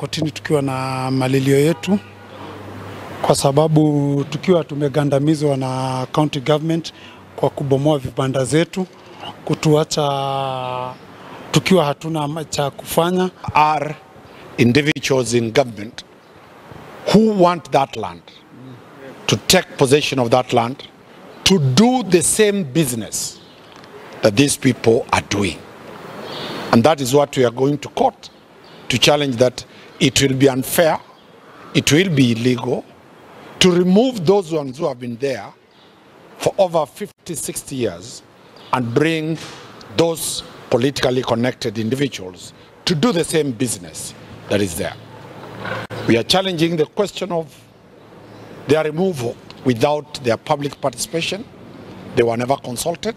kotini tukiwa na malilio yetu kwa sababu tukiwa tumegandamizwa na county government kwa kubomoa vibanda zetu, kutuacha tukiwa hatuna cha kufanya. Are individuals in government who want that land to take possession of that land to do the same business that these people are doing. And that is what we are going to court to challenge, that it will be unfair, it will be illegal to remove those ones who have been there for over 50, 60 years and bring those politically connected individuals to do the same business that is there. We are challenging the question of their removal without their public participation. They were never consulted.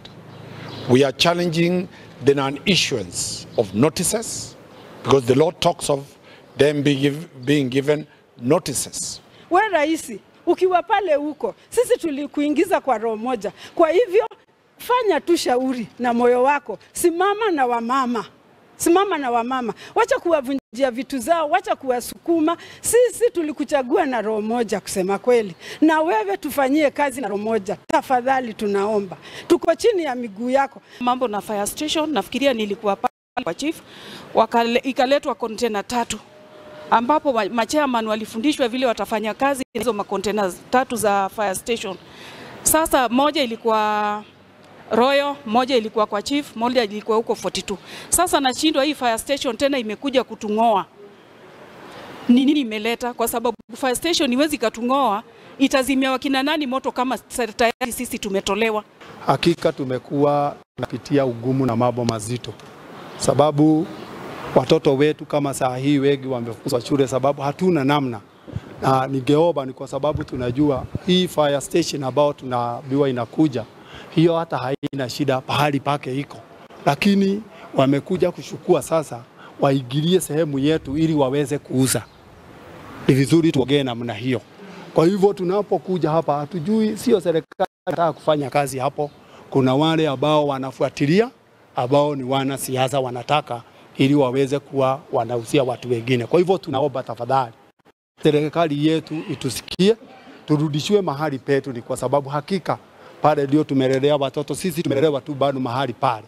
We are challenging the non-issuance of notices, because the law talks of them being given notices. Wewe raisi, ukiwa pale huko, sisi tulikuingiza kwa roho moja. Kwa hivyo, fanya tu shauri na moyo wako. Simama na wamama. Simama na wamama. Wacha kuwavunjia vitu zao, wacha kuwasukuma. Sisi tulikuchagua na roho moja kusema kweli. Na wewe tufanyie kazi na roho moja. Tafadhali tunaomba. Tuko chini ya miguu yako. Mambo na fire station, nafikiria nilikuwa pale kwa chief, ikaletwa container 3. Ambapo machairman walifundishwa vile watafanya kazi hizo makontena 3 za fire station. Sasa moja ilikuwa Royal, moja ilikuwa kwa chief, moja ilikuwa huko 42. Sasa nashindwa hii fire station tena imekuja kutungoa. Nini imeleta? Kwa sababu fire station iwezi katungoa, itazimia wakina nani moto kama tayari sisi tumetolewa. Hakika tumekuwa tunapitia ugumu na mambo mazito. Sababu watoto wetu kama saa hii wengi wamefukuzwa shule sababu hatuna namna. Na ningeomba ni kwa sababu tunajua hii fire station ambao tunaambiwa inakuja, hiyo hata haina shida pahali pake iko. Lakini wamekuja kuchukua sasa, waigilie sehemu yetu ili waweze kuuza. Ni vizuri tuongee namna hiyo. Kwa hivyo tunapokuja hapa hatujui, sio serikali inataka kufanya kazi hapo. Kuna wale ambao wanafuatilia, ambao ni wanasiasa wanataka ili waweze kuwa wanauzia watu wengine. Kwa hivyo tunaomba tafadhali serikali yetu itusikie, turudishiwe mahali petu, ni kwa sababu hakika pale ndio tumelelea watoto, sisi tumelelewa tu bado mahali pale.